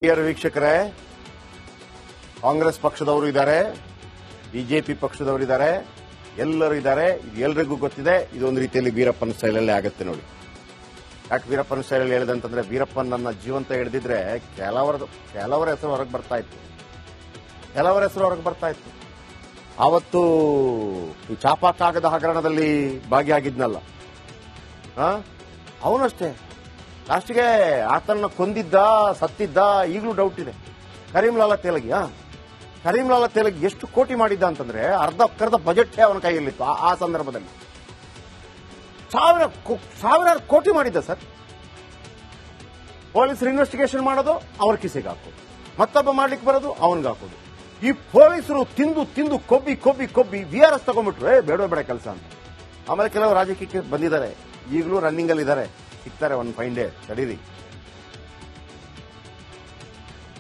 ಪ್ರಿಯರ ವೀಕ್ಷಕರೇ, ಕಾಂಗ್ರೆಸ್ ಪಕ್ಷದವರು ಇದ್ದಾರೆ, ಬಿಜೆಪಿ ಪಕ್ಷದವರು ಇದ್ದಾರೆ, ಎಲ್ಲರೂ ಇದ್ದಾರೆ. ಎಲ್ರಿಗೂ ಗೊತ್ತಿದೆ. ಇದೊಂದು ರೀತಿಯಲ್ಲಿ ವೀರಪ್ಪನ ಸ್ಟೈಲಲ್ಲೇ ಆಗುತ್ತೆ ನೋಡಿ. ಯಾಕೆ ವೀರಪ್ಪನ ಸ್ಟೈಲಲ್ಲಿ ಹೇಳಿದಂತಂದ್ರೆ, ವೀರಪ್ಪನನ್ನ ಜೀವಂತ ಹಿಡಿದಿದ್ರೆ ಕೆಲವರ ಹೆಸರು ಹೊರಗೆ ಬರ್ತಾ ಇತ್ತು. ಆವತ್ತು ಈ ಚಾಪಾಕಾಗದ ಹಗರಣದಲ್ಲಿ ಭಾಗಿಯಾಗಿದ್ನಲ್ಲ, ಅವನಷ್ಟೇ ಲಾಸ್ಟ್ಗೆ ಆತನ ಕೊಂದಿದ್ದ ಸತ್ತಿದ್ದ ಈಗಲೂ ಡೌಟ್ ಇದೆ. ಕರೀಂ ಲಾಲಾ ತೇಲಗಿ ಎಷ್ಟು ಕೋಟಿ ಮಾಡಿದ್ದ ಅಂತಂದ್ರೆ ಅರ್ಧ ಬಜೆಟ್ ಅವನ ಕೈಯಲ್ಲಿತ್ತು. ಆ ಸಂದರ್ಭದಲ್ಲಿ ಸಾವಿರಾರು ಕೋಟಿ ಮಾಡಿದ್ದ ಸರ್. ಪೊಲೀಸರು ಇನ್ವೆಸ್ಟಿಗೇಷನ್ ಮಾಡೋದು ಅವ್ರ ಕಿಸೆಗೆ ಹಾಕೋದು, ಮತ್ತೊಬ್ಬ ಮಾಡ್ಲಿಕ್ಕೆ ಬರೋದು ಅವನಿಗೆ ಹಾಕೋದು. ಈ ಪೊಲೀಸರು ತಿಂದು ಕೊಬ್ಬಿ VRS ತಗೊಂಡ್ಬಿಟ್ರು, ಬೇಡ ಕೆಲಸ ಅಂತ. ಆಮೇಲೆ ಕೆಲವು ರಾಜಕೀಯಕ್ಕೆ ಬಂದಿದ್ದಾರೆ, ಈಗಲೂ ರನ್ನಿಂಗ್ ಅಲ್ಲಿ ಇದ್ದಾರೆ, ಸಿಗ್ತಾರೆ ಒಂದು ಫೈನ್ ಡೇ. ತಡೀರಿ,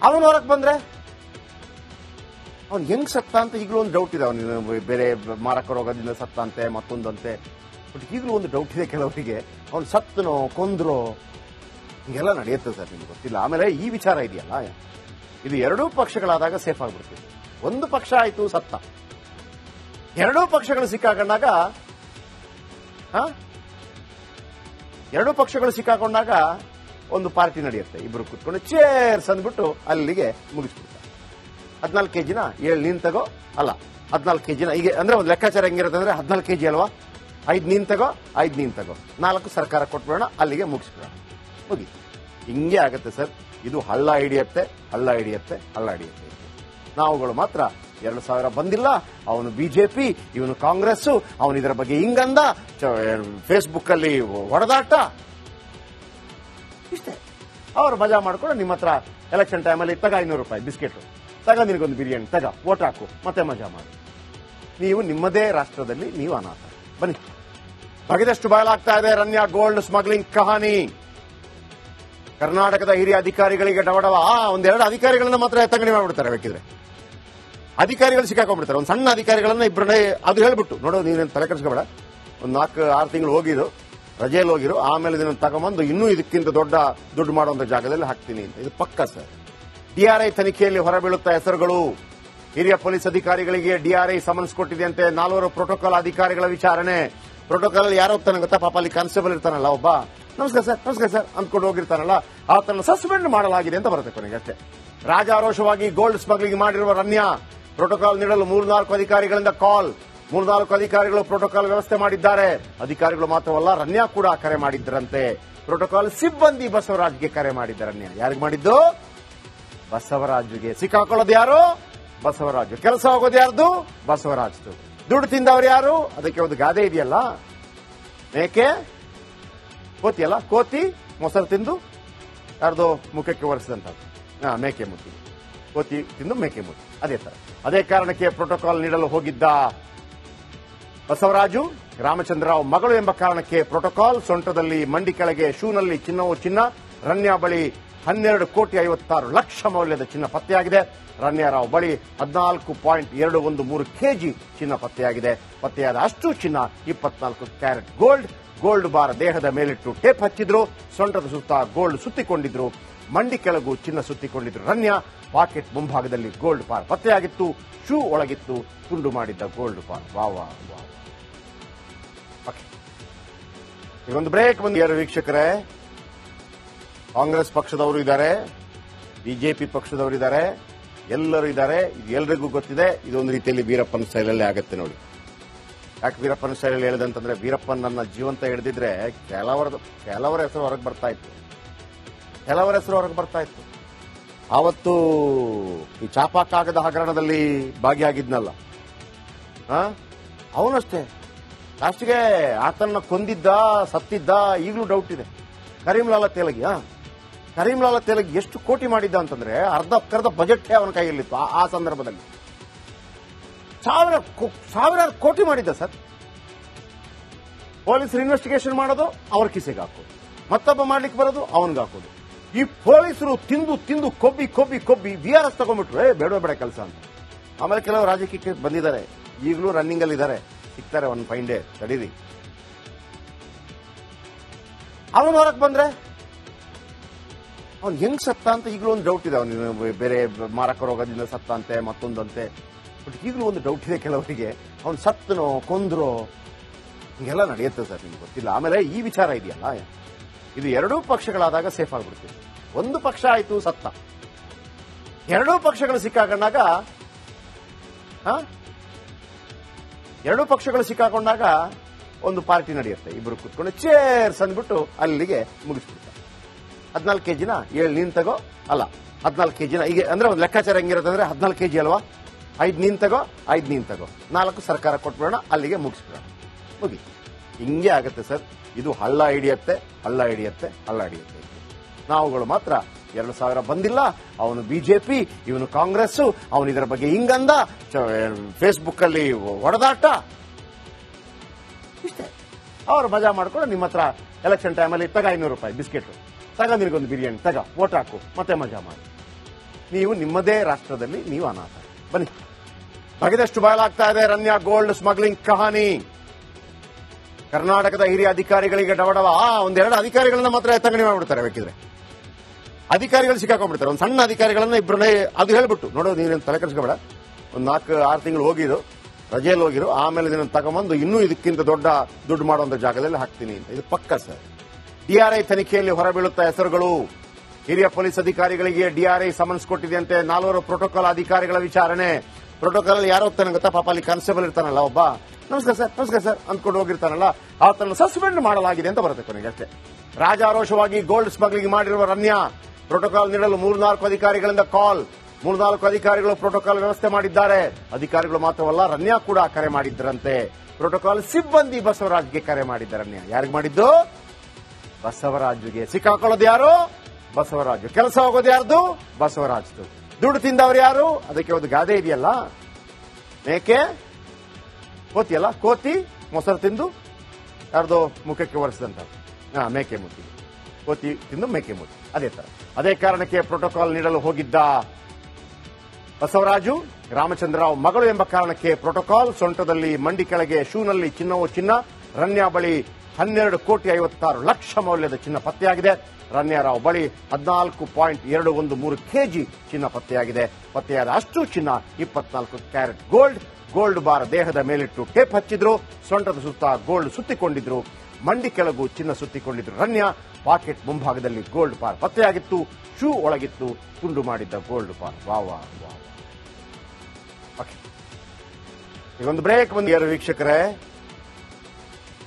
ಅವನು ಹೊರಗೆ ಬಂದ್ರೆ ಅವ್ನು ಹೆಂಗ್ ಸತ್ತ ಅಂತ ಈಗಲೂ ಒಂದು ಡೌಟ್ ಇದೆ. ಅವನು ಬೇರೆ ಮಾರಕ ರೋಗದಿಂದ ಸತ್ತ ಅಂತೆ, ಮತ್ತೊಂದಂತೆ. ಬಟ್ ಈಗಲೂ ಒಂದು ಡೌಟ್ ಇದೆ ಕೆಲವರಿಗೆ, ಅವ್ನು ಸತ್ತನೋ ಕೊಂದ್ರೋ ಹಿಂಗೆಲ್ಲ ನಡೆಯುತ್ತೆ ಸರ್, ನಿಮ್ಗೆ ಗೊತ್ತಿಲ್ಲ. ಆಮೇಲೆ ಈ ವಿಚಾರ ಇದೆಯಲ್ಲ, ಇದು ಎರಡೂ ಪಕ್ಷಗಳಾದಾಗ ಸೇಫ್ ಆಗ್ಬಿಡ್ತೀವಿ. ಒಂದು ಪಕ್ಷ ಆಯ್ತು ಸತ್ತ, ಎರಡೂ ಪಕ್ಷಗಳು ಸಿಕ್ಕಾಕೊಂಡಾಗ ಒಂದು ಪಾರ್ಟಿ ನಡೆಯುತ್ತೆ. ಇಬ್ರು ಕೂತ್ಕೊಂಡು ಚೇರ್ಸ್ ಅಂದ್ಬಿಟ್ಟು ಅಲ್ಲಿಗೆ ಮುಗಿಸ್ಬಿಡ್ತಾರೆ. 14 kg 7 ನೀನ್ ತಗೋ, ಅಲ್ಲ 14 kg ಈಗ ಅಂದ್ರೆ ಒಂದು ಲೆಕ್ಕಾಚಾರ ಹೆಂಗಿರುತ್ತೆ ಅಂದ್ರೆ 14 kg ಅಲ್ವಾ, 5 ನೀನ್ ತಗೋ 4 ಸರ್ಕಾರ ಕೊಟ್ಬಿಡೋಣ, ಅಲ್ಲಿಗೆ ಮುಗಿಸ್ಬಿಡೋಣ, ಮುಗಿ. ಹಿಂಗೆ ಆಗುತ್ತೆ ಸರ್. ಇದು ಹಳ್ಳ ಹಿಡಿಯತ್ತೆ. ನಾವುಗಳು ಮಾತ್ರ 2000 ಬಂದಿಲ್ಲ, ಅವನು ಬಿಜೆಪಿ, ಇವನು ಕಾಂಗ್ರೆಸ್, ಅವನು ಇದರ ಬಗ್ಗೆ ಹಿಂಗಂದ, ಫೇಸ್ಬುಕ್ ಅಲ್ಲಿ ಹೊಡೆದಾಟ, ಇಷ್ಟೇ. ಅವ್ರು ಮಜಾ ಮಾಡ್ಕೊಂಡು ನಿಮ್ಮ ಹತ್ರ ಎಲೆಕ್ಷನ್ ಟೈಮಲ್ಲಿ ತಗ 500 ರೂಪಾಯಿ ಬಿಸ್ಕೆಟ್, ತಗ ನಿನಗೊಂದು ಬಿರಿಯಾನಿ, ತಗ ವೋಟ್ ಹಾಕು, ಮತ್ತೆ ಮಜಾ ಮಾಡಿ. ನೀವು ನಿಮ್ಮದೇ ರಾಷ್ಟ್ರದಲ್ಲಿ ನೀವು ಅನಾಥ. ಬನ್ನಿ, ಬಗೆದಷ್ಟು ಬಯಲಾಗ್ತಾ ಇದೆ ರನ್ಯಾ ಗೋಲ್ಡ್ ಸ್ಮಗ್ಲಿಂಗ್ ಕಹಾನಿ. ಕರ್ನಾಟಕದ ಹಿರಿಯ ಅಧಿಕಾರಿಗಳಿಗೆ ಡವಡವ. ಒಂದೆರಡು ಅಧಿಕಾರಿಗಳನ್ನ ಮಾತ್ರ ಎತ್ತಂಗಡಿ ಮಾಡ್ಬಿಡ್ತಾರೆ. ಬೇಕಿದ್ರೆ ಅಧಿಕಾರಿಗಳು ಸಿಕ್ಕಾಕೊಂಡ್ಬಿಡ್ತಾರೆ. ಒಂದು ಸಣ್ಣ ಅಧಿಕಾರಿಗಳನ್ನ ಇಬ್ಬರನ್ನೇ ಅದು ಹೇಳ್ಬಿಟ್ಟು, ನೋಡೋ ನೀನೇನು ತಲೆ ಕೆಡಿಸ್ಕೋಬೇಡ, ಒಂದು 4-6 ತಿಂಗಳು ಹೋಗಿರು, ರಜೆಯಲ್ಲಿ ಹೋಗಿರು, ಆಮೇಲೆ ಇದನ್ನು ತಗೊಂಬಂದು ಇನ್ನೂ ಇದಕ್ಕಿಂತ ದೊಡ್ಡ ದುಡ್ಡು ಮಾಡುವಂತ ಜಾಗದಲ್ಲಿ ಹಾಕ್ತೀನಿ ಅಂತ. ಇದು ಪಕ್ಕ ಸರ್. DRI ತನಿಖೆಯಲ್ಲಿ ಹೊರಬೀಳುತ್ತಾ ಹೆಸರುಗಳು. ಹಿರಿಯ ಪೊಲೀಸ್ ಅಧಿಕಾರಿಗಳಿಗೆ DRI ಸಮನ್ಸ್ ಕೊಟ್ಟಿದೆಯಂತೆ. 4 ಪ್ರೋಟೋಕಾಲ್ ಅಧಿಕಾರಿಗಳ ವಿಚಾರಣೆ. ಪ್ರೋಟೋಕಾಲ್ ಯಾರು ಹೋಗ್ತಾನೆ ಗೊತ್ತಾ, ಪಾಪ ಅಲ್ಲಿ ಕಾನ್ಸ್ಟೇಬಲ್ ಇರ್ತಾನಲ್ಲ ಒಬ್ಬ, ನಮಸ್ಕಾರ ಸರ್ ಅಂದ್ಕೊಂಡು ಹೋಗಿರ್ತಾನಲ್ಲ, ಆತನ ಸಸ್ಪೆಂಡ್ ಮಾಡಲಾಗಿದೆ ಅಂತ ಬರುತ್ತೆ ಕೊನೆಗೆ ಅಷ್ಟೇ. ರಾಜಾರೋಷವಾಗಿ ಗೋಲ್ಡ್ ಸ್ಮಗ್ಲಿಂಗ್ ಮಾಡಿರುವ ರನ್ಯಾ. ಪ್ರೋಟೋಕಾಲ್ ನೀಡಲು 3-4 ಅಧಿಕಾರಿಗಳಿಂದ ಕಾಲ್. 3-4 ಅಧಿಕಾರಿಗಳು ಪ್ರೋಟೋಕಾಲ್ ವ್ಯವಸ್ಥೆ ಮಾಡಿದ್ದಾರೆ. ಅಧಿಕಾರಿಗಳು ಮಾತ್ರವಲ್ಲ, ರನ್ಯಾ ಕೂಡ ಕರೆ ಮಾಡಿದ್ದರಂತೆ. ಪ್ರೋಟೋಕಾಲ್ ಸಿಬ್ಬಂದಿ ಬಸವರಾಜ್ಗೆ ಕರೆ ಮಾಡಿದ್ದ ರನ್ಯಾ. ಯಾರಿಗೆ ಮಾಡಿದ್ದು? ಬಸವರಾಜ್ಗೆ. ಸಿಕ್ಕಾಕೊಳ್ಳೋದು ಯಾರು? ಬಸವರಾಜು. ಕೆಲಸ ಹೋಗೋದು ಯಾರ್ದು? ಬಸವರಾಜ್ದು. ದುಡ್ಡು ತಿಂದವರು ಯಾರು? ಅದಕ್ಕೆ ಒಂದು ಗಾದೆ ಇದೆಯಲ್ಲ, ಮೇಕೆ ಕೋತಿ ಅಲ್ಲ, ಕೋತಿ ಮೊಸರು ತಿಂದು ಯಾರ್ದು ಮುಖಕ್ಕೆ ಒರೆಸಿದಂತ ಮೇಕೆ ಮುತ್ತಿ, ಕೋತಿ ತಿಂದು ಮೇಕೆ ಮುತ್ತಿ. ಅದೇ ತರ, ಅದೇ ಕಾರಣಕ್ಕೆ ಪ್ರೋಟೋಕಾಲ್ ನೀಡಲು ಹೋಗಿದ್ದ ಬಸವರಾಜು. ರಾಮಚಂದ್ರರಾವ್ ಮಗಳು ಎಂಬ ಕಾರಣಕ್ಕೆ ಪ್ರೋಟೋಕಾಲ್. ಸೊಂಟದಲ್ಲಿ ಮಂಡಿ ಕೆಳಗೆ ಶೂನಲ್ಲಿ ಚಿನ್ನವೂ ಚಿನ್ನ. ರನ್ಯಾ ಬಳಿ 12,56,00,000 ಮೌಲ್ಯದ ಚಿನ್ನ ಪತ್ತೆಯಾಗಿದೆ. ರನ್ಯಾರಾವ್ ಬಳಿ 14.213 kg ಚಿನ್ನ ಪತ್ತೆಯಾಗಿದೆ. ಪತ್ತೆಯಾದ ಅಷ್ಟು ಚಿನ್ನ 24 ಕ್ಯಾರೆಟ್ ಗೋಲ್ಡ್ ಬಾರ್ ದೇಹದ ಮೇಲಿಟ್ಟು ಟೇಪ್ ಹಚ್ಚಿದ್ರು. ಸೊಂಟದ ಸುತ್ತ ಗೋಲ್ಡ್ ಸುತ್ತಿಕೊಂಡಿದ್ರು. ಮಂಡಿ ಕೆಳಗೂ ಚಿನ್ನ ಸುತ್ತಿಕೊಂಡಿದ್ರು ರನ್ಯಾ. ಪಾಕೆಟ್ ಮುಂಭಾಗದಲ್ಲಿ ಗೋಲ್ಡ್ ಬಾರ್ ಪತ್ತೆಯಾಗಿತ್ತು. ಶೂ ಒಳಗಿತ್ತು ತುಂಡು ಮಾಡಿದ್ದ ಗೋಲ್ಡ್ ಬಾರ್. ವಾ. ಈಗೊಂದು ಬ್ರೇಕ್ ಬಂದು. ವೀಕ್ಷಕರೇ, ಕಾಂಗ್ರೆಸ್ ಪಕ್ಷದವರು ಇದ್ದಾರೆ, ಬಿಜೆಪಿ ಪಕ್ಷದವರು ಇದ್ದಾರೆ, ಎಲ್ಲರೂ ಇದ್ದಾರೆ. ಎಲ್ರಿಗೂ ಗೊತ್ತಿದೆ. ಇದೊಂದು ರೀತಿಯಲ್ಲಿ ವೀರಪ್ಪನ ಸ್ಟೈಲಲ್ಲೇ ಆಗುತ್ತೆ ನೋಡಿ. ಯಾಕೆ ವೀರಪ್ಪನ ಸ್ಟೈಲಲ್ಲಿ ಹೇಳಿದಂತಂದ್ರೆ, ವೀರಪ್ಪನನ್ನ ಜೀವಂತ ಹಿಡಿದಿದ್ರೆ ಕೆಲವರ ಹೆಸರು ಹೊರಗೆ ಬರ್ತಾ ಇತ್ತು. ಆವತ್ತು ಈ ಚಾಪಾಕಾಗದ ಹಗರಣದಲ್ಲಿ ಭಾಗಿಯಾಗಿದ್ನಲ್ಲ, ಅವನಷ್ಟೇ ಲಾಸ್ಟ್ಗೆ ಆತನ ಕೊಂದಿದ್ದ ಸತ್ತಿದ್ದ ಈಗಲೂ ಡೌಟ್ ಇದೆ. ಕರೀಂ ಲಾಲಾ ತೇಲಗಿ ಎಷ್ಟು ಕೋಟಿ ಮಾಡಿದ್ದ ಅಂತಂದ್ರೆ ಅರ್ಧ ಬಜೆಟ್ ಅವನ ಕೈಯಲ್ಲಿತ್ತು. ಆ ಸಂದರ್ಭದಲ್ಲಿ ಸಾವಿರಾರು ಕೋಟಿ ಮಾಡಿದ್ದ ಸರ್. ಪೊಲೀಸರು ಇನ್ವೆಸ್ಟಿಗೇಷನ್ ಮಾಡೋದು ಅವ್ರ ಕಿಸೆಗೆ ಹಾಕೋದು, ಮತ್ತೊಬ್ಬ ಮಾಡ್ಲಿಕ್ಕೆ ಬರೋದು ಅವನಿಗೆ ಹಾಕೋದು. ಈ ಪೊಲೀಸರು ತಿಂದು ಕೊಬ್ಬಿ VRS ತಗೊಂಡ್ಬಿಟ್ರು, ಬೇಡ ಕೆಲಸ ಅಂತ. ಆಮೇಲೆ ಕೆಲವು ರಾಜಕೀಯಕ್ಕೆ ಬಂದಿದ್ದಾರೆ, ಈಗಲೂ ರನ್ನಿಂಗ್ ಅಲ್ಲಿ ಇದ್ದಾರೆ, ಸಿಗ್ತಾರೆ ಒಂದು ಫೈನ್ ಡೇ. ತಡೀರಿ, ಅವನು ಹೊರಗೆ ಬಂದ್ರೆ ಅವ್ನು ಹೆಂಗ್ ಸತ್ತ ಅಂತ ಈಗಲೂ ಒಂದು ಡೌಟ್ ಇದೆ. ಅವನು ಬೇರೆ ಮಾರಕ ರೋಗದಿಂದ ಸತ್ತಂತೆ, ಮತ್ತೊಂದಂತೆ. ಬಟ್ ಈಗಲೂ ಒಂದು ಡೌಟ್ ಇದೆ ಕೆಲವರಿಗೆ, ಅವ್ನು ಸತ್ತನೋ ಕೊಂದ್ರೋ ಹಿಂಗೆಲ್ಲ ನಡೆಯುತ್ತೆ ಸರ್, ನಿಮ್ಗೆ ಗೊತ್ತಿಲ್ಲ. ಆಮೇಲೆ ಈ ವಿಚಾರ ಇದೆಯಲ್ಲ, ಇದು ಎರಡೂ ಪಕ್ಷಗಳಾದಾಗ ಸೇಫ್ ಆಗ್ಬಿಡ್ತೀವಿ. ಒಂದು ಪಕ್ಷ ಆಯ್ತು ಸತ್ತ, ಎರಡೂ ಪಕ್ಷಗಳು ಸಿಕ್ಕಾಕೊಂಡಾಗ ಒಂದು ಪಾರ್ಟಿ ನಡೆಯುತ್ತೆ. ಇಬ್ರು ಕೂತ್ಕೊಂಡು ಚೇರ್ಸ್ ಅಂದ್ಬಿಟ್ಟು ಅಲ್ಲಿಗೆ ಮುಗಿಸ್ಬಿಡ್ತಾರೆ. 14 ಕೆಜಿನ 7 ನೀನ್ ತಗೋ, ಅಲ್ಲ 14 ಕೆಜಿನ ಈಗ ಅಂದ್ರೆ ಒಂದು ಲೆಕ್ಕಾಚಾರ ಹೆಂಗಿರುತ್ತೆ ಅಂದ್ರೆ 14 ಕೆಜಿ ಅಲ್ವಾ, 5 ನೀನ್ ತಗೋ 5 ನೀನ್ ತಗೋ 4 ಸರ್ಕಾರ ಕೊಟ್ಬಿಡೋಣ, ಅಲ್ಲಿಗೆ ಮುಗಿಸ್ಬಿಡೋಣ, ಮುಗಿ. ಹಿಂಗೆ ಆಗುತ್ತೆ ಸರ್. ಇದು ಹಳ್ಳ ಹಿಡಿಯತ್ತೆ. ನಾವುಗಳು ಮಾತ್ರ 2000 ಬಂದಿಲ್ಲ, ಅವನು ಬಿಜೆಪಿ, ಇವನು ಕಾಂಗ್ರೆಸ್, ಅವನು ಇದರ ಬಗ್ಗೆ ಹಿಂಗಂದ, ಫೇಸ್ಬುಕ್ ಅಲ್ಲಿ ಹೊಡೆದಾಟ, ಇಷ್ಟೇ. ಅವ್ರು ಮಜಾ ಮಾಡ್ಕೊಂಡು ನಿಮ್ಮ ಹತ್ರ ಎಲೆಕ್ಷನ್ ಟೈಮಲ್ಲಿ ತಗ 500 ರೂಪಾಯಿ ಬಿಸ್ಕೆಟ್, ತಗ ನಿನಗೊಂದು ಬಿರಿಯಾನಿ, ತಗ ವೋಟ್ ಹಾಕು, ಮತ್ತೆ ಮಜಾ ಮಾಡಿ. ನೀವು ನಿಮ್ಮದೇ ರಾಷ್ಟ್ರದಲ್ಲಿ ನೀವು ಅನಾಥ. ಬನ್ನಿ, ಬಗೆದಷ್ಟು ಬಯಲಾಗ್ತಾ ಇದೆ ರನ್ಯಾ ಗೋಲ್ಡ್ ಸ್ಮಗ್ಲಿಂಗ್ ಕಹಾನಿ. ಕರ್ನಾಟಕದ ಹಿರಿಯ ಅಧಿಕಾರಿಗಳಿಗೆ ಡವಡವ. ಒಂದೆರಡು ಅಧಿಕಾರಿಗಳನ್ನ ಮಾತ್ರ ಎತ್ತಂಗಡಿ ಮಾಡ್ಬಿಡ್ತಾರೆ. ಬೇಕಿದ್ರೆ ಅಧಿಕಾರಿಗಳು ಸಿಕ್ಕಾಕೊಂಡ್ಬಿಡ್ತಾರೆ. ಒಂದು ಸಣ್ಣ ಅಧಿಕಾರಿಗಳನ್ನ ಇಬ್ಬರನ್ನೇ ಅದು ಹೇಳ್ಬಿಟ್ಟು, ನೋಡೋ ನೀನೇನು ತಲೆ ಕೆಡಿಸ್ಕೋಬೇಡ, ಒಂದು 4-6 ತಿಂಗಳು ಹೋಗಿರು, ರಜೆಯಲ್ಲಿ ಹೋಗಿರು, ಆಮೇಲೆ ಇದನ್ನು ತಗೊಂಬಂದು ಇನ್ನೂ ಇದಕ್ಕಿಂತ ದೊಡ್ಡ ದುಡ್ಡು ಮಾಡುವಂತ ಜಾಗದಲ್ಲಿ ಹಾಕ್ತೀನಿ ಅಂತ. ಇದು ಪಕ್ಕ ಸರ್. ಡಿಆರ್ಐ ತನಿಖೆಯಲ್ಲಿ ಹೊರಬೀಳುತ್ತಾ ಹೆಸರುಗಳು. ಹಿರಿಯ ಪೊಲೀಸ್ ಅಧಿಕಾರಿಗಳಿಗೆ ಡಿಆರ್ಐ ಸಮನ್ಸ್ ಕೊಟ್ಟಿದೆಯಂತೆ. 4 ಪ್ರೋಟೋಕಾಲ್ ಅಧಿಕಾರಿಗಳ ವಿಚಾರಣೆ. ಪ್ರೋಟೋಕಾಲ್ ಅಲ್ಲಿ ಯಾರು ಹೋಗ್ತಾನೆ ಗೊತ್ತಾ, ಪಾಪ ಅಲ್ಲಿ ಕಾನ್ಸ್ಟೇಬಲ್ ಇರ್ತಾನಲ್ಲ ಒಬ್ಬ, ನಮಸ್ಕಾರ ಸರ್ ಅಂದ್ಕೊಂಡು ಹೋಗಿರ್ತಾನಲ್ಲ, ಆತನ್ನು ಸಸ್ಪೆಂಡ್ ಮಾಡಲಾಗಿದೆ ಅಂತ ಬರುತ್ತೆ ಕೊನೆಗೆ ಅಷ್ಟೇ. ರಾಜಾರೋಷವಾಗಿ ಗೋಲ್ಡ್ ಸ್ಮಗ್ಲಿಂಗ್ ಮಾಡಿರುವ ರನ್ಯಾ. ಪ್ರೋಟೋಕಾಲ್ ನೀಡಲು 3-4 ಅಧಿಕಾರಿಗಳಿಂದ ಕಾಲ್. 3-4 ಅಧಿಕಾರಿಗಳು ಪ್ರೋಟೋಕಾಲ್ ವ್ಯವಸ್ಥೆ ಮಾಡಿದ್ದಾರೆ. ಅಧಿಕಾರಿಗಳು ಮಾತ್ರವಲ್ಲ, ರನ್ಯಾ ಕೂಡ ಕರೆ ಮಾಡಿದ್ದರಂತೆ. ಪ್ರೋಟೋಕಾಲ್ ಸಿಬ್ಬಂದಿ ಬಸವರಾಜ್ಗೆ ಕರೆ ಮಾಡಿದ್ದಾರೆ. ರನ್ಯಾ ಯಾರಿಗೆ ಮಾಡಿದ್ದು? ಬಸವರಾಜ್ಗೆ. ಸಿಕ್ಕಾಕೊಳ್ಳೋದು ಯಾರು? ಬಸವರಾಜು. ಕೆಲಸ ಹೋಗೋದು ಯಾರ್ದು? ಬಸವರಾಜ್ದು. ದುಡ್ಡು ತಿಂದವರು ಯಾರು? ಅದಕ್ಕೆ ಒಂದು ಗಾದೆ ಇದೆಯಲ್ಲ, ಮೇಕೆ ಕೋತಿಯಲ್ಲ, ಕೋತಿ ಮೊಸರು ತಿಂದು ಯಾರ್ದೋ ಮುಖಕ್ಕೆ ಒರೆಸಿದಂತ, ಮೇಕೆ ಮುತ್ತಿ, ಕೋತಿ ತಿಂದು ಮೇಕೆ ಮುತ್ತಿ, ಅದೇ ತರ. ಅದೇ ಕಾರಣಕ್ಕೆ ಪ್ರೋಟೋಕಾಲ್ ನೀಡಲು ಹೋಗಿದ್ದ ಬಸವರಾಜು ರಾಮಚಂದ್ರರಾವ್ ಮಗಳು ಎಂಬ ಕಾರಣಕ್ಕೆ ಪ್ರೋಟೋಕಾಲ್. ಸೊಂಟದಲ್ಲಿ ಮಂಡಿ ಕೆಳಗೆ ಶೂನಲ್ಲಿ ಚಿನ್ನವೋ ಚಿನ್ನ. ರನ್ಯಾ ಬಳಿ 12,56,00,000 ಮೌಲ್ಯದ ಚಿನ್ನ ಪತ್ತೆಯಾಗಿದೆ. ರನ್ಯಾರಾವ್ ಬಳಿ 14.213 ಕೆಜಿ ಚಿನ್ನ ಪತ್ತೆಯಾಗಿದೆ. ಪತ್ತೆಯಾದ ಅಷ್ಟು ಚಿನ್ನ 24 ಕ್ಯಾರೆಟ್ ಗೋಲ್ಡ್ ಬಾರ್ ದೇಹದ ಮೇಲಿಟ್ಟು ಟೇಪ್ ಹಚ್ಚಿದ್ರು. ಸೊಂಟದ ಸುತ್ತ ಗೋಲ್ಡ್ ಸುತ್ತಿಕೊಂಡಿದ್ರು. ಮಂಡಿ ಕೆಳಗೂ ಚಿನ್ನ ಸುತ್ತಿಕೊಂಡಿದ್ರು. ರನ್ಯಾ ಪಾಕೆಟ್ ಮುಂಭಾಗದಲ್ಲಿ ಗೋಲ್ಡ್ ಬಾರ್ ಪತ್ತೆಯಾಗಿತ್ತು. ಶೂ ಒಳಗಿತ್ತು ತುಂಡು ಮಾಡಿದ್ದ ಗೋಲ್ಡ್ ಬಾರ್. ವಾ. ಈಗೊಂದು ಬ್ರೇಕ್ ಬಂದಿದ್ದಾರೆ ವೀಕ್ಷಕರೇ.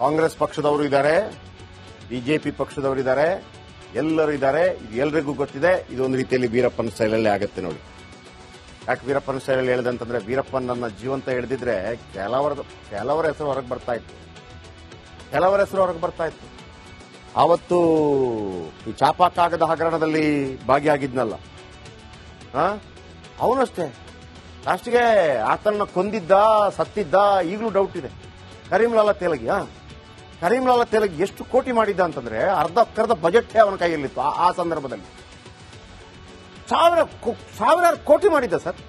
ಕಾಂಗ್ರೆಸ್ ಪಕ್ಷದವರು ಇದ್ದಾರೆ, ಬಿಜೆಪಿ ಪಕ್ಷದವರು ಇದ್ದಾರೆ, ಎಲ್ಲರೂ ಇದ್ದಾರೆ. ಇದು ಎಲ್ರಿಗೂ ಗೊತ್ತಿದೆ. ಇದೊಂದು ರೀತಿಯಲ್ಲಿ ವೀರಪ್ಪನ ಸ್ಟೈಲಲ್ಲೇ ಆಗುತ್ತೆ ನೋಡಿ. ಯಾಕೆ ವೀರಪ್ಪನ ಸ್ಟೈಲಲ್ಲಿ ಹೇಳಿದಂತಂದ್ರೆ, ವೀರಪ್ಪನನ್ನ ಜೀವಂತ ಹಿಡಿದಿದ್ರೆ ಕೆಲವರ ಹೆಸರು ಹೊರಗೆ ಬರ್ತಾ ಇತ್ತು. ಆವತ್ತು ಈ ಚಾಪಾಕಾಗದ ಹಗರಣದಲ್ಲಿ ಭಾಗಿಯಾಗಿದ್ನಲ್ಲ, ಅವನಷ್ಟೇ ಲಾಸ್ಟ್ಗೆ ಆತನ ಕೊಂದಿದ್ದ ಸತ್ತಿದ್ದ ಈಗಲೂ ಡೌಟ್ ಇದೆ. ಕರೀಂಲಾಲಾ ತೇಲಗಿ ಎಷ್ಟು ಕೋಟಿ ಮಾಡಿದ್ದ ಅಂತಂದ್ರೆ ಅರ್ಧ ಬಜೆಟ್ ಅವನ ಕೈಯಲ್ಲಿತ್ತು ಆ ಸಂದರ್ಭದಲ್ಲಿ. ಸಾವಿರಾರು ಕೋಟಿ ಮಾಡಿದ್ದ ಸರ್.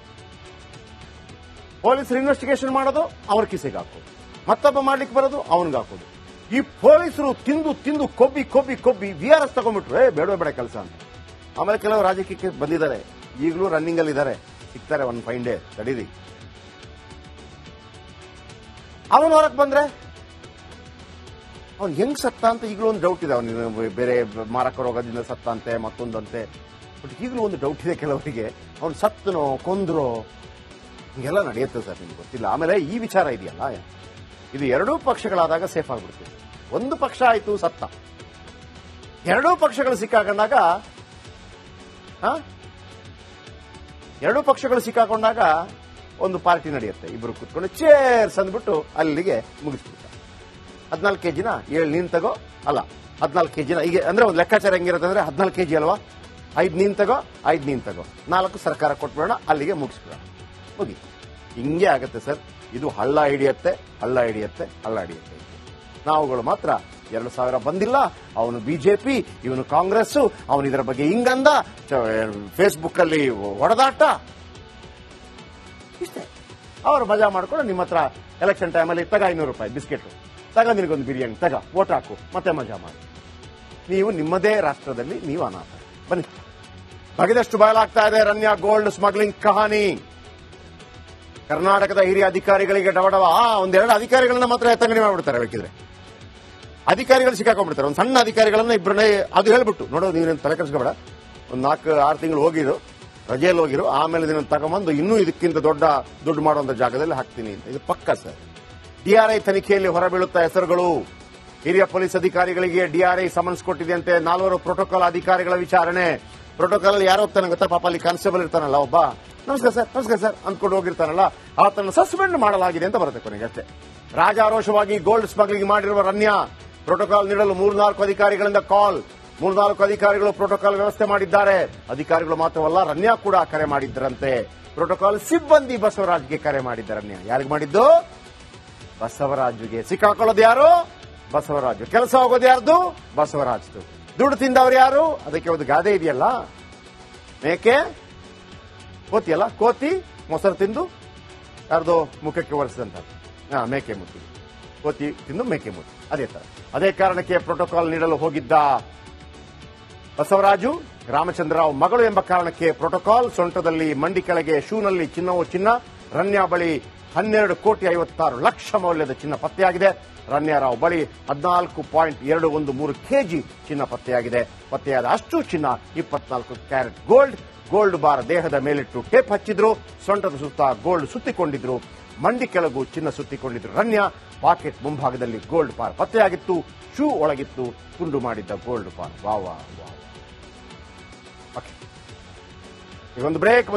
ಪೊಲೀಸರು ಇನ್ವೆಸ್ಟಿಗೇಷನ್ ಮಾಡೋದು ಅವ್ರ ಕಿಸೆಗೆ ಹಾಕೋದು, ಮತ್ತೊಬ್ಬ ಮಾಡ್ಲಿಕ್ಕೆ ಬರೋದು ಅವನಿಗೆ ಹಾಕೋದು. ಈ ಪೊಲೀಸರು ತಿಂದು ಕೊಬ್ಬಿ VRS ತಗೊಂಡ್ಬಿಟ್ರು, ಬೇಡ ಕೆಲಸ ಅಂತ. ಆಮೇಲೆ ಕೆಲವು ರಾಜಕೀಯಕ್ಕೆ ಬಂದಿದ್ದಾರೆ, ಈಗಲೂ ರನ್ನಿಂಗ್ ಅಲ್ಲಿ ಇದ್ದಾರೆ, ಸಿಗ್ತಾರೆ ಒಂದು ಫೈನ್ ಡೇ, ತಡೀರಿ. ಅವನು ಹೊರಗೆ ಬಂದ್ರೆ ಅವ್ನು ಹೆಂಗ್ ಸತ್ತ ಅಂತ ಈಗಲೂ ಒಂದು ಡೌಟ್ ಇದೆ. ಅವನು ಬೇರೆ ಮಾರಕ ರೋಗದಿಂದ ಸತ್ತಂತೆ, ಮತ್ತೊಂದಂತೆ. ಬಟ್ ಈಗಲೂ ಒಂದು ಡೌಟ್ ಇದೆ ಕೆಲವರಿಗೆ, ಅವ್ನು ಸತ್ತನೋ ಕೊಂದ್ರೋ ಹಿಂಗೆಲ್ಲ ನಡೆಯುತ್ತೆ ಸರ್, ನಿಮ್ಗೆ ಗೊತ್ತಿಲ್ಲ. ಆಮೇಲೆ ಈ ವಿಚಾರ ಇದೆಯಲ್ಲ, ಇದು ಎರಡೂ ಪಕ್ಷಗಳಾದಾಗ ಸೇಫ್ ಆಗ್ಬಿಡ್ತೀವಿ. ಒಂದು ಪಕ್ಷ ಆಯ್ತು ಸತ್ತ, ಎರಡೂ ಪಕ್ಷಗಳು ಸಿಕ್ಕಾಕೊಂಡಾಗ ಒಂದು ಪಾರ್ಟಿ ನಡೆಯುತ್ತೆ. ಇಬ್ರು ಕೂತ್ಕೊಂಡು ಚೇರ್ಸ್ ಅಂದ್ಬಿಟ್ಟು ಅಲ್ಲಿಗೆ ಮುಗಿಸ್ಬಿಡ್ತಾರೆ. 14 ಕೆಜಿನ 7 ನೀನ್ ತಗೋ, ಅಲ್ಲ 14 ಕೆಜಿನ ಈಗ ಅಂದ್ರೆ ಒಂದು ಲೆಕ್ಕಾಚಾರ ಹೆಂಗಿರುತ್ತೆ ಅಂದ್ರೆ 14 ಕೆಜಿ ಅಲ್ವಾ, 5 ನೀನ್ ತಗೋ 4 ಸರ್ಕಾರ ಕೊಟ್ಬಿಡೋಣ, ಅಲ್ಲಿಗೆ ಮುಗಿಸ್ಬಿಡೋಣ, ಮುಗಿ. ಹಿಂಗೆ ಆಗುತ್ತೆ ಸರ್. ಇದು ಹಳ್ಳ ಹಿಡಿಯತ್ತೆ. ನಾವುಗಳು ಮಾತ್ರ 2000 ಬಂದಿಲ್ಲ, ಅವನು ಬಿಜೆಪಿ, ಇವನು ಕಾಂಗ್ರೆಸ್, ಅವನು ಇದರ ಬಗ್ಗೆ ಹಿಂಗಂದ, ಫೇಸ್ಬುಕ್ ಅಲ್ಲಿ ಹೊಡೆದಾಟ, ಇಷ್ಟೇ. ಅವರು ಮಜಾ ಮಾಡ್ಕೊಂಡು ನಿಮ್ಮ ಹತ್ರ ಎಲೆಕ್ಷನ್ ಟೈಮಲ್ಲಿ ತಗ 500 ರೂಪಾಯಿ ಬಿಸ್ಕೆಟ್, ತಗ ನಿನಗೊಂದು ಬಿರಿಯಾನಿ, ತಗ ವೋಟ್ ಹಾಕು, ಮತ್ತೆ ಮಜಾ ಮಾಡಿ. ನೀವು ನಿಮ್ಮದೇ ರಾಷ್ಟ್ರದಲ್ಲಿ ನೀವು ಅನಾಥ. ಬನ್ನಿ. ಬಗೆದಷ್ಟು ಬಯಲಾಗ್ತಾ ಇದೆ ರನ್ಯಾ ಗೋಲ್ಡ್ ಸ್ಮಗ್ಲಿಂಗ್ ಕಹಾನಿ. ಕರ್ನಾಟಕದ ಹಿರಿಯ ಅಧಿಕಾರಿಗಳಿಗೆ ಡವಡವ. ಒಂದೆರಡು ಅಧಿಕಾರಿಗಳನ್ನ ಮಾತ್ರ ಎತ್ತಂಗಡಿ ಮಾಡಿಬಿಡ್ತಾರೆ ಬೇಕಿದ್ರೆ. ಅಧಿಕಾರಿಗಳು ಸಿಕ್ಕಾಕೊಂಡ್ಬಿಡ್ತಾರೆ. ಒಂದು ಸಣ್ಣ ಅಧಿಕಾರಿಗಳನ್ನ ಇಬ್ಬರನ್ನೇ ಅದು ಹೇಳ್ಬಿಟ್ಟು ನೋಡೋ ನೀನೇನು ತಲೆ ಕೆಡಿಸ್ಕೋಬೇಡ, ಒಂದು 4-6 ತಿಂಗಳು ಹೋಗಿರು, ರಜೆಯಲ್ಲಿ ಹೋಗಿರು, ಆಮೇಲೆ ಇದನ್ನು ತಗೊಂಬಂದು ಇನ್ನೂ ಇದಕ್ಕಿಂತ ದೊಡ್ಡ ದುಡ್ಡು ಮಾಡುವಂತ ಜಾಗದಲ್ಲಿ ಹಾಕ್ತೀನಿ ಅಂತ. ಇದು ಪಕ್ಕ ಸರ್. ಡಿಆರ್ಐ ತನಿಖೆಯಲ್ಲಿ ಹೊರಬೀಳುತ್ತಾ ಹೆಸರುಗಳು. ಹಿರಿಯ ಪೊಲೀಸ್ ಅಧಿಕಾರಿಗಳಿಗೆ ಡಿಆರ್ಐ ಸಮನ್ಸ್ ಕೊಟ್ಟಿದೆಯಂತೆ. 4 ಪ್ರೋಟೋಕಾಲ್ ಅಧಿಕಾರಿಗಳ ವಿಚಾರಣೆ. ಪ್ರೋಟೋಕಾಲ್ ಯಾರು ಹೋಗ್ತಾನೆ ಗೊತ್ತಾ? ಪಾಪ ಅಲ್ಲಿ ಕಾನ್ಸ್ಟೇಬಲ್ ಇರ್ತಾನಲ್ಲ ಒಬ್ಬ, ನಮಸ್ಕಾರ ಸರ್ ಅಂದ್ಕೊಂಡು ಹೋಗಿರ್ತಾನಲ್ಲ, ಆತನ್ನು ಸಸ್ಪೆಂಡ್ ಮಾಡಲಾಗಿದೆ ಅಂತ ಬರುತ್ತೆ ಕೊನೆಗೆ ಅಷ್ಟೇ. ರಾಜಾರೋಷವಾಗಿ ಗೋಲ್ಡ್ ಸ್ಮಗ್ಲಿಂಗ್ ಮಾಡಿರುವ ರನ್ಯಾ ಪ್ರೋಟೋಕಾಲ್ ನೀಡಲು 3-4 ಅಧಿಕಾರಿಗಳಿಂದ ಕಾಲ್. 3-4 ಅಧಿಕಾರಿಗಳು ಪ್ರೋಟೋಕಾಲ್ ವ್ಯವಸ್ಥೆ ಮಾಡಿದ್ದಾರೆ. ಅಧಿಕಾರಿಗಳು ಮಾತ್ರವಲ್ಲ, ರನ್ಯಾ ಕೂಡ ಕರೆ ಮಾಡಿದ್ದರಂತೆ. ಪ್ರೋಟೋಕಾಲ್ ಸಿಬ್ಬಂದಿ ಬಸವರಾಜ್ಗೆ ಕರೆ ಮಾಡಿದ್ದ ರನ್ಯಾ. ಯಾರಿಗೆ ಮಾಡಿದ್ದು? ಬಸವರಾಜ್ಗೆ. ಸಿಕ್ಕಾಕೊಳ್ಳೋದು ಯಾರು? ಬಸವರಾಜು. ಕೆಲಸ ಹೋಗೋದು ಯಾರ್ದು? ಬಸವರಾಜ್ದು. ದುಡ್ಡು ತಿಂದವ್ರು ಯಾರು? ಅದಕ್ಕೆ ಒಂದು ಗಾದೆ ಇದೆಯಲ್ಲ, ಮೇಕೆ ಕೋತಿಯಲ್ಲ, ಕೋತಿ ಮೊಸರು ತಿಂದು ಯಾರ್ದೋ ಮುಖಕ್ಕೆ ಒರೆಸಿದಂತ. ಮೇಕೆ ಮುತ್ತಿ, ಕೋತಿ ತಿಂದು ಮೇಕೆ ಮುತ್ತಿ, ಅದೇ ತರ. ಅದೇ ಕಾರಣಕ್ಕೆ ಪ್ರೋಟೋಕಾಲ್ ನೀಡಲು ಹೋಗಿದ್ದ ಬಸವರಾಜು ರಾಮಚಂದ್ರರಾವ್ ಮಗಳು ಎಂಬ ಕಾರಣಕ್ಕೆ ಪ್ರೋಟೋಕಾಲ್. ಸೊಂಟದಲ್ಲಿ ಮಂಡಿ ಕೆಳಗೆ ಶೂನಲ್ಲಿ ಚಿನ್ನವೋ ಚಿನ್ನ. ರನ್ಯಾ ಬಳಿ 12,56,00,000 ಮೌಲ್ಯದ ಚಿನ್ನ ಪತ್ತೆಯಾಗಿದೆ. ರನ್ಯಾರಾವ್ ಬಳಿ 14.213 ಕೆಜಿ ಚಿನ್ನ ಪತ್ತೆಯಾಗಿದೆ. ಪತ್ತೆಯಾದ ಅಷ್ಟು ಚಿನ್ನ 24 ಕ್ಯಾರೆಟ್ ಗೋಲ್ಡ್. ಗೋಲ್ಡ್ ಬಾರ್ ದೇಹದ ಮೇಲಿಟ್ಟು ಟೇಪ್ ಹಚ್ಚಿದ್ರು. ಸೊಂಟದ ಸುತ್ತ ಗೋಲ್ಡ್ ಸುತ್ತಿಕೊಂಡಿದ್ರು. ಮಂಡಿ ಕೆಳಗೂ ಚಿನ್ನ ಸುತ್ತಿಕೊಂಡಿದ್ರು ರನ್ಯಾ. ಪಾಕೆಟ್ ಮುಂಭಾಗದಲ್ಲಿ ಗೋಲ್ಡ್ ಬಾರ್ ಪತ್ತೆಯಾಗಿತ್ತು. ಶೂ ಒಳಗಿತ್ತು ತುಂಡು ಮಾಡಿದ್ದ ಗೋಲ್ಡ್ ಬಾರ್. ವಾ ವಾ ವಾ. ಓಕೆ, ಈಗ ಒಂದು ಬ್ರೇಕ್.